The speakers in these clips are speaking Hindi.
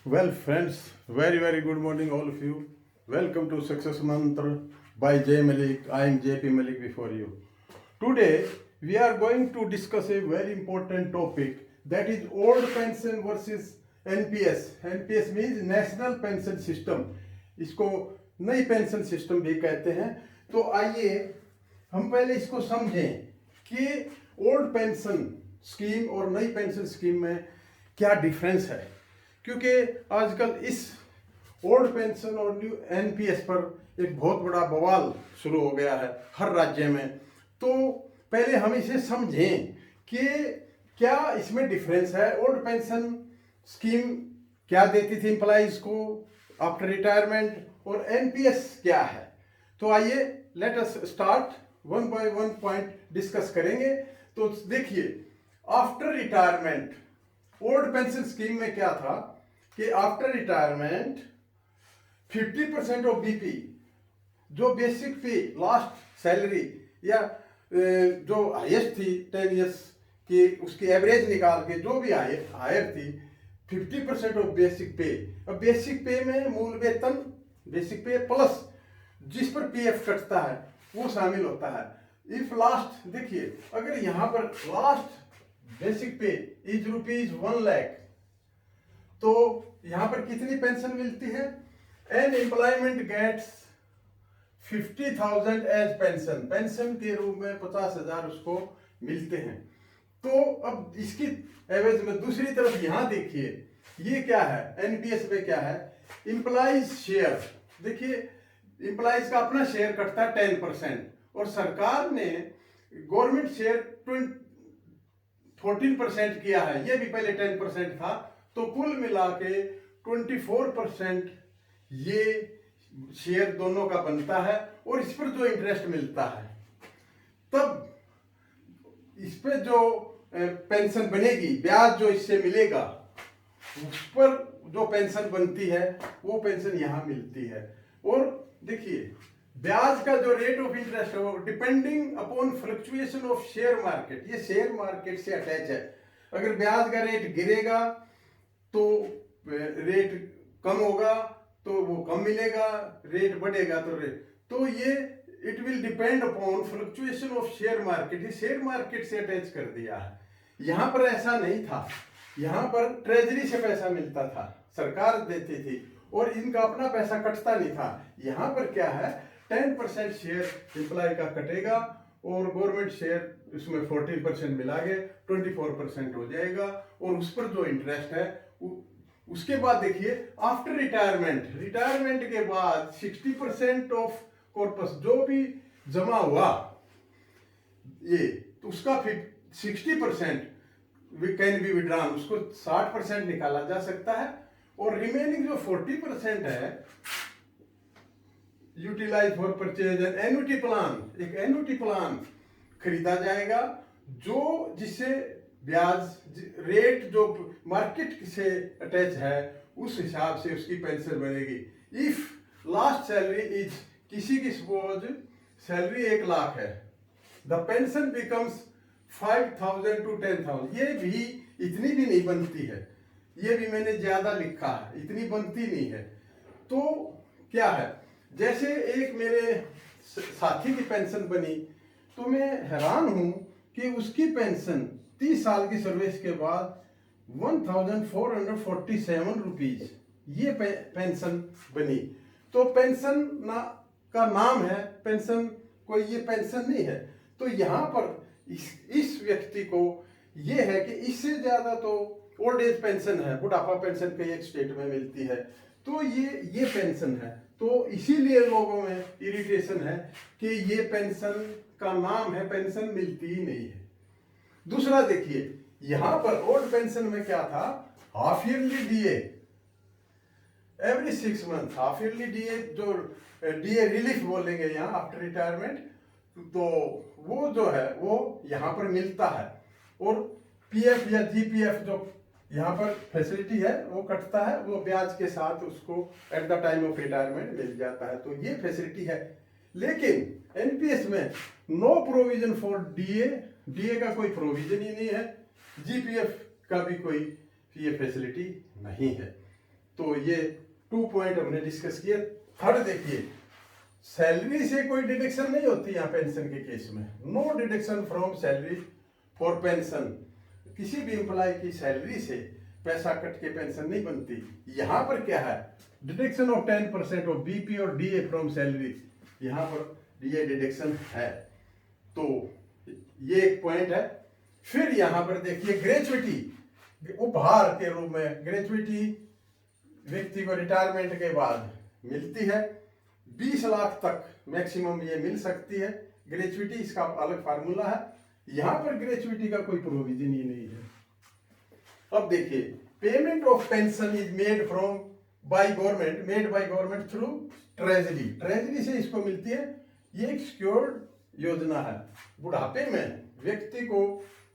Well, friends, very good morning, all of you. Welcome to Success Mantra by J. Malik. I am JP Malik before you. Today, we are going to discuss a very important topic, that is old pension versus NPS. NPS means National Pension System. इसको नई पेंशन सिस्टम भी कहते हैं. तो आइए हम पहले इसको समझें कि ओल्ड पेंशन स्कीम और नई पेंशन स्कीम में क्या डिफरेंस है. क्योंकि आजकल इस ओल्ड पेंशन और न्यू एनपीएस पर एक बहुत बड़ा बवाल शुरू हो गया है हर राज्य में. तो पहले हम इसे समझें कि क्या इसमें डिफरेंस है. ओल्ड पेंशन स्कीम क्या देती थी एम्प्लॉइज को आफ्टर रिटायरमेंट, और एनपीएस क्या है. तो आइए let us start one by one point discuss करेंगे. तो देखिए, after retirement old pension scheme में क्या था कि आफ्टर रिटायरमेंट 50% ऑफ बीपी, जो बेसिक पे लास्ट सैलरी या जो हाईएस्ट थी 10 इयर्स की, उसकी एवरेज निकाल के जो भी हायर थी 50% ऑफ बेसिक पे. अब बेसिक पे में मूल वेतन, बेसिक पे प्लस जिस पर पीएफ कटता है वो शामिल होता है. इफ लास्ट, देखिए अगर यहाँ पर last basic pay is ₹1 lakh, तो यहाँ पर कितनी पेंशन मिलती है. An employment gets 50,000 as pension. Pension के रूप में 50,000 उसको मिलते हैं. तो अब इसकी एवरेज में दूसरी तरफ यहाँ देखिए, ये क्या है एनपीएस में क्या है, एम्प्लॉइज शेयर. देखिए एम्प्लॉइज का अपना शेयर कटता है 10%, और सरकार ने गवर्नमेंट शेयर 14% किया है. ये भी पहले 10% था. तो कुल मिला के 24% ये शेयर दोनों का बनता है. और इस पर जो इंटरेस्ट मिलता है, तब इस पर जो पेंशन बनेगी, ब्याज जो इससे मिलेगा, उस पर जो पेंशन बनती है वो पेंशन यहाँ मिलती है. और देखिए ब्याज का जो रेट ऑफ इंटरेस्ट है वो depending upon fluctuation of share market. ये शेयर मार्केट से अटैच है. अगर ब्याज का रेट गिरेगा तो रेट कम होगा तो वो कम मिलेगा, रेट बढ़ेगा तो रेट. तो ये it will depend upon fluctuation of share market. ये शेयर मार्केट से अटैच कर दिया है. यहाँ पर ऐसा नहीं था. यहाँ पर ट्रेजरी से पैसा मिलता था, सरकार देती थी, और इनका अपना पैसा कटता नहीं था. यहाँ पर क्या है, 10% शेयर एम्प्लॉय का कटेगा और गवर्नमेंट शेयर इसमें 14% मिला के 24% हो जाएगा. और उस पर जो इंटरेस्ट है उसके बाद देखिए आफ्टर रिटायरमेंट, रिटायरमेंट के बाद 60% ऑफ कॉर्पस जो भी जमा हुआ, ये तो उसका 60% कैन बी विड्रॉन, उसको 60% निकाला जा सकता है. और रिमेनिंग जो 40% है utilize for purchase an annuity plan. एक एन्युटी प्लान खरीदा जाएगा जो जिससे ब्याज रेट जो मार्केट से अटैच है उस हिसाब से उसकी पेंशन बनेगी. इफ लास्ट सैलरी इज, किसी की सपोज सैलरी 1 लाख है, द पेंशन बिकम्स 5,000 to 10,000. ये भी इतनी भी नहीं बनती है, ये भी मैंने ज्यादा लिखा है, इतनी बनती नहीं है. तो क्या है, जैसे एक मेरे साथी की पेंशन बनी, तो मैं हैरान हूं कि उसकी पेंशन 30 साल की सर्विस के बाद 1,447 रुपीज ये पेंशन बनी. तो पेंशन का नाम है पेंशन, कोई ये पेंशन नहीं है. तो यहाँ पर इस व्यक्ति को ये है कि इससे ज्यादा तो ओल्ड एज पेंशन है, बुढ़ापा पेंशन कई एक स्टेट में मिलती है. तो ये पेंशन है. तो इसीलिए लोगों में इरिटेशन है कि ये पेंशन का नाम है, पेंशन मिलती ही नहीं है. दूसरा देखिए, यहां पर ओल्ड पेंशन में क्या था, half yearly DA every 6 month, half yearly DA, जो डीए रिलीफ बोलेंगे यहाँ आफ्टर रिटायरमेंट, तो वो जो है वो यहाँ पर मिलता है. और पीएफ या जीपीएफ जो यहाँ पर फैसिलिटी है वो कटता है, वो ब्याज के साथ उसको at the time of retirement मिल जाता है. तो ये फैसिलिटी है. लेकिन एनपीएस में no provision for DA, DA का कोई प्रोविजन ही नहीं है, जीपीएफ का भी कोई ये फैसिलिटी नहीं है. तो ये 2 पॉइंट हमने डिस्कस किए। थर्ड देखिए, सैलरी से कोई डिडक्शन नहीं होती यहाँ पेंशन के केस में। No deduction from salary for pension. किसी भी एम्प्लॉय की सैलरी से पैसा कट के पेंशन नहीं बनती। यहाँ पर क्या है, डिडक्शन ऑफ 10% ऑफ बीपी और डीए फ्रॉम सैलरी। यहाँ पर डीए डिडक्शन है, तो ये एक पॉइंट है। फिर यहाँ पर देखिए ग्रेजुइटी, उपहार के रूप में ग्रेजुइटी व्यक्ति को रिटायरमेंट के बाद मिलती है। 20 लाख तक मैक्सिमम ये मिल सकती है ग्रेजुइटी, इसका अलग फार्मूला है। यहाँ पर ग्रेजुइटी का कोई प्रोविजन ही नहीं है। अब देखिए, payment of pension is made from by government, made by government through treasury. Treasury से इसको मिलती है। ये एक सिक्योर्ड योजना है। बुढ़ापे में व्यक्ति को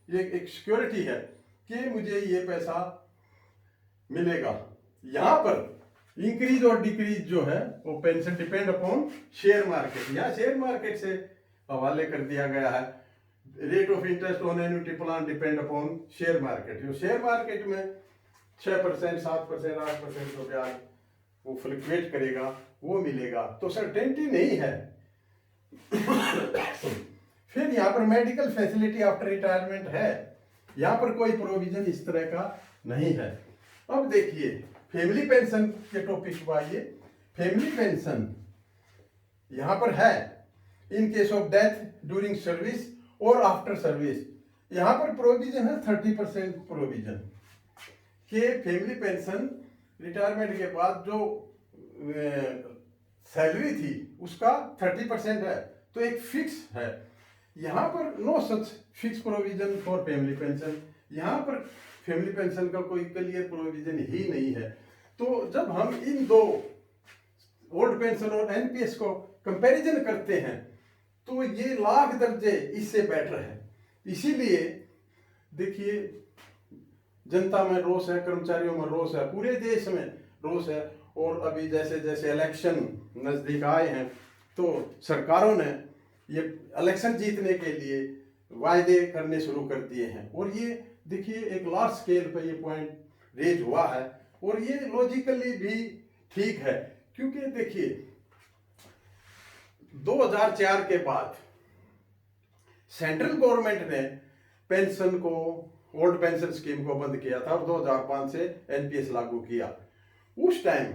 ये एक सिक्योरिटी है कि मुझे ये पैसा मिलेगा। यहाँ पर इंक्रीज और डिक्रीज जो है वो pension depend upon share market. यहाँ शेयर मार्केट से हवाले कर दिया गया है। Rate of interest on annuity plan depend upon share market. जो शेयर मार्केट में 6%, 7%, 8% जो ब्याज वो फ्लक्चुएट करेगा वो मिलेगा, तो सर्टेनिटी नहीं है। फिर यहाँ पर मेडिकल फैसिलिटी आफ्टर रिटायरमेंट है। यहाँ पर कोई प्रोविजन इस तरह का नहीं है। अब देखिए फैमिली पेंशन के टॉपिक पर आइए। फैमिली पेंशन यहाँ पर है in case of death during service और आफ्टर सर्विस। यहाँ पर प्रोविजन है 30% प्रोविजन कि फैमिली पेंशन रिटायरमेंट के बाद जो सैलरी थी उसका 30% है, तो एक फिक्स है। यहाँ पर no such fix provision for family pension. यहाँ पर फैमिली पेंशन का कोई क्लियर प्रोविजन ही नहीं है। तो जब हम इन दो ओल्ड पेंशन और एनपीएस को कंपैरिजन करते हैं तो ये लाख दर्जे इससे बेटर है। इसीलिए देखिए जनता में रोष है, कर्मचारियों में रोष है, पूरे देश में रोष है। और अभी जैसे जैसे इलेक्शन नजदीक आए हैं तो सरकारों ने ये इलेक्शन जीतने के लिए वायदे करने शुरू कर दिए हैं। और ये देखिए एक लार्ज स्केल पर ये पॉइंट रेज हुआ है और ये लॉजिकली भी ठीक है। क्योंकि देखिए 2004 के बाद सेंट्रल गवर्नमेंट ने पेंशन को, ओल्ड पेंशन स्कीम को बंद किया था और 2005 से एनपीएस लागू किया। उस टाइम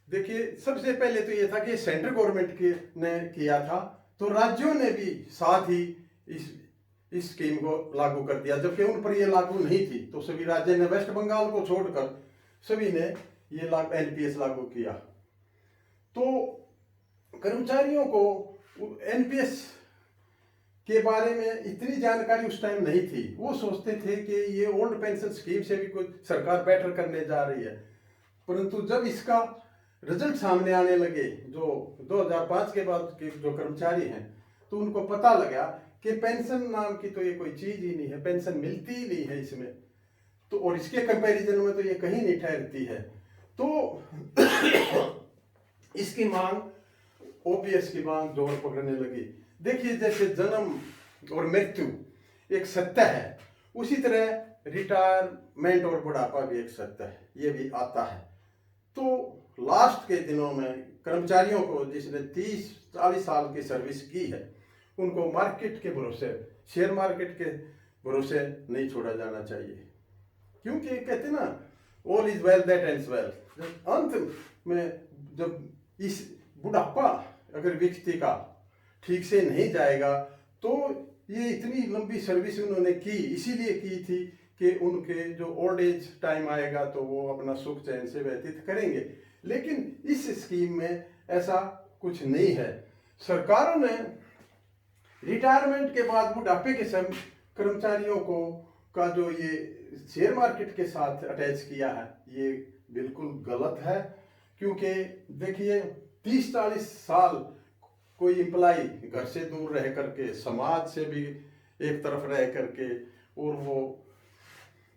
देखिए सबसे पहले तो ये था कि सेंट्रल गवर्नमेंट ने किया था, तो राज्यों ने भी साथ ही इस स्कीम को लागू कर दिया, जबकि उन पर ये लागू नहीं थी। तो सभी राज्यों ने, वेस्ट बंगाल को छोड़कर सभी ने ये एनपीएस लागू किया। तो कर्मचारियों को एनपीएस के बारे में इतनी जानकारी उस टाइम नहीं थी। वो सोचते थे कि ये ओल्ड पेंशन स्कीम से भी कुछ सरकार बेटर करने जा रही है। परंतु जब इसका रिजल्ट सामने आने लगे, जो 2005 के बाद के जो कर्मचारी हैं, तो उनको पता लगा कि पेंशन नाम की तो ये कोई चीज ही नहीं है, पेंशन मिलती ही नहीं है इसमें। तो और इसके कंपैरिजन में तो ये कहीं नहीं ठहरती है। तो इसकी मांग, ओपीएस की मांग जोर पकड़ने लगी। देखिए जैसे जन्म और मृत्यु एक सत्य है, उसी तरह रिटायरमेंट और बुढ़ापा भी एक सत्य है, ये भी आता है। तो लास्ट के दिनों में कर्मचारियों को जिसने 30-40 साल की सर्विस की है, उनको मार्केट के भरोसे, शेयर मार्केट के भरोसे नहीं छोड़ा जाना चाहिए। क्योंकि कहते हैं ना, all is well that ends well. अंत में जब इस बुढ़ापा अगर व्यक्ति का ठीक से नहीं जाएगा, तो ये इतनी लंबी सर्विस उन्होंने की इसीलिए की थी कि उनके जो ओल्ड एज टाइम आएगा तो वो अपना सुख चैन से व्यतीत करेंगे। लेकिन इस स्कीम में ऐसा कुछ नहीं है। सरकारों ने रिटायरमेंट के बाद बुढ़ापे के समय कर्मचारियों को का जो ये शेयर मार्केट के साथ अटैच किया है, ये बिल्कुल गलत है। क्योंकि देखिए 30-40 साल कोई एम्प्लॉय घर से दूर रह करके, समाज से भी एक तरफ रह करके, और वो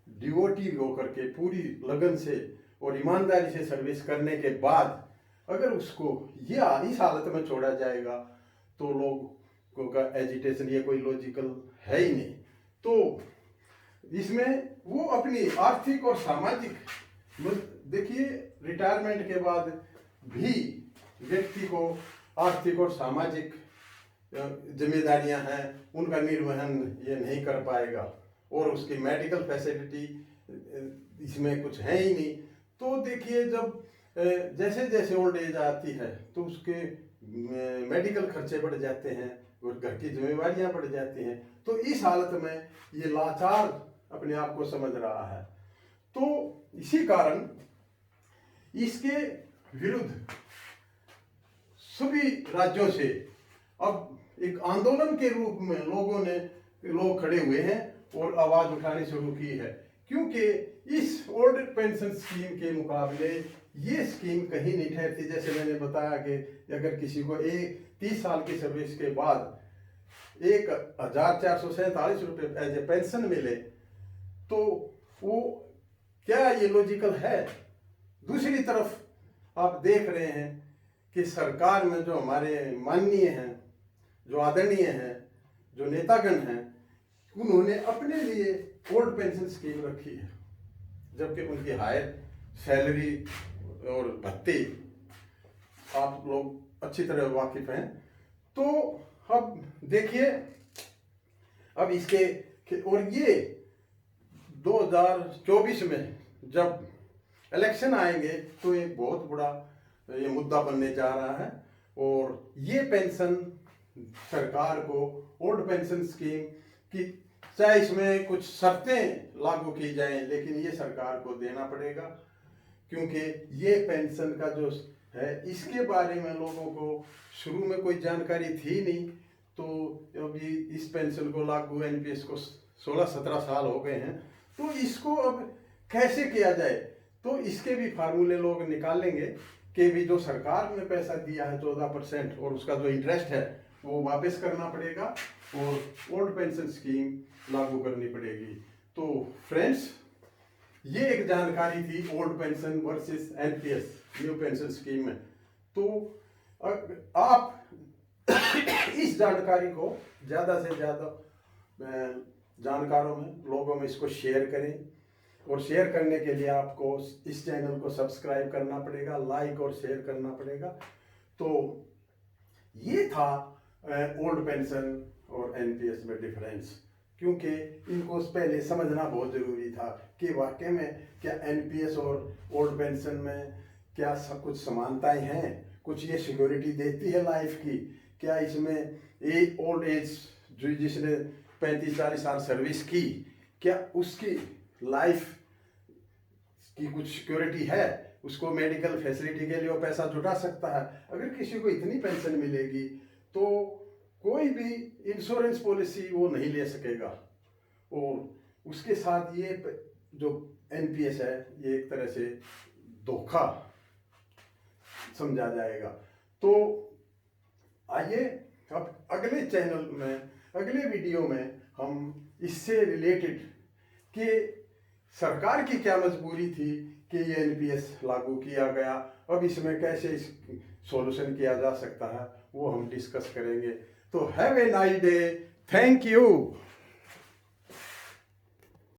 डिवोटी हो करके पूरी लगन से और ईमानदारी से सर्विस करने के बाद अगर उसको या इस हालत में छोड़ा जाएगा तो लोगों का एजिटेशन, ये कोई लॉजिकल है ही नहीं। तो इसमें वो अपनी आर्थिक और सामाजिक देखिए, रिटायरमेंट के बाद भी व्यक्ति को आर्थिक और सामाजिक जिम्मेदारियां हैं, उनका निर्वहन ये नहीं कर पाएगा, और उसकी मेडिकल फैसिलिटी इसमें कुछ है ही नहीं। तो देखिए, जब जैसे जैसे ओल्ड एज आती है तो उसके मेडिकल खर्चे बढ़ जाते हैं और घर की जिम्मेवारियां बढ़ जाती हैं। तो इस हालत में ये लाचार अपने आप को समझ रहा है। तो इसी कारण इसके विरुद्ध सभी राज्यों से अब एक आंदोलन के रूप में लोग खड़े हुए हैं और आवाज उठानी शुरू की है, क्योंकि इस ओल्ड पेंशन स्कीम के मुकाबले ये स्कीम कहीं नहीं ठहरती। जैसे मैंने बताया कि अगर किसी को 30 साल की सर्विस के बाद 1447 रुपये एज ए पेंशन मिले, तो वो क्या ये लॉजिकल है? दूसरी तरफ आप देख रहे हैं कि सरकार में जो हमारे माननीय हैं, जो आदरणीय हैं, जो नेतागण हैं, उन्होंने अपने लिए ओल्ड पेंशन स्कीम रखी है, जबकि उनकी हायर सैलरी और भत्ते आप लोग अच्छी तरह वाकिफ हैं। तो अब देखिए, अब इसके और ये 2024 में जब इलेक्शन आएंगे तो एक बहुत बड़ा ये मुद्दा बनने जा रहा है। और ये पेंशन सरकार को ओल्ड पेंशन स्कीम की, चाहे इसमें कुछ शर्तें लागू की जाएं, लेकिन ये सरकार को देना पड़ेगा, क्योंकि ये पेंशन का जो है इसके बारे में लोगों को शुरू में कोई जानकारी थी नहीं। तो अभी इस पेंशन को लागू एनपीएस को 16-17 साल हो गए हैं, तो इसको अब कैसे किया जाए, तो इसके भी फार्मूले लोग निकालेंगे कि भी जो सरकार ने पैसा दिया है 14% और उसका जो इंटरेस्ट है वो वापस करना पड़ेगा और ओल्ड पेंशन स्कीम लागू करनी पड़ेगी। तो फ्रेंड्स, ये एक जानकारी थी old pension versus NPS new pension scheme में। तो आप इस जानकारी को ज़्यादा से ज़्यादा जानकारों में, लोगों में इसको शेयर करें, और शेयर करने के लिए आपको इस चैनल को सब्सक्राइब करना पड़ेगा, लाइक और शेयर करना पड़ेगा। तो ये था ओल्ड पेंशन और एनपीएस में डिफरेंस, क्योंकि इनको पहले समझना बहुत ज़रूरी था कि वाकई में क्या एनपीएस और ओल्ड पेंशन में क्या सब कुछ समानताएं हैं, कुछ ये सिक्योरिटी देती है लाइफ की, क्या इसमें एक ओल्ड एज जो जिसने 35-40 साल सर्विस की, क्या उसकी लाइफ की कुछ सिक्योरिटी है, उसको मेडिकल फैसिलिटी के लिए वो पैसा जुटा सकता है। अगर किसी को इतनी पेंशन मिलेगी तो कोई भी इंश्योरेंस पॉलिसी वो नहीं ले सकेगा, और उसके साथ ये जो एनपीएस है ये एक तरह से धोखा समझा जाएगा। तो आइए अब अगले चैनल में, अगले वीडियो में हम इससे रिलेटेड कि सरकार की क्या मजबूरी थी कि ये एनपीएस लागू किया गया, अब इसमें कैसे इस सॉल्यूशन किया जा सकता है, वो हम डिस्कस करेंगे। तो have a nice day, thank you.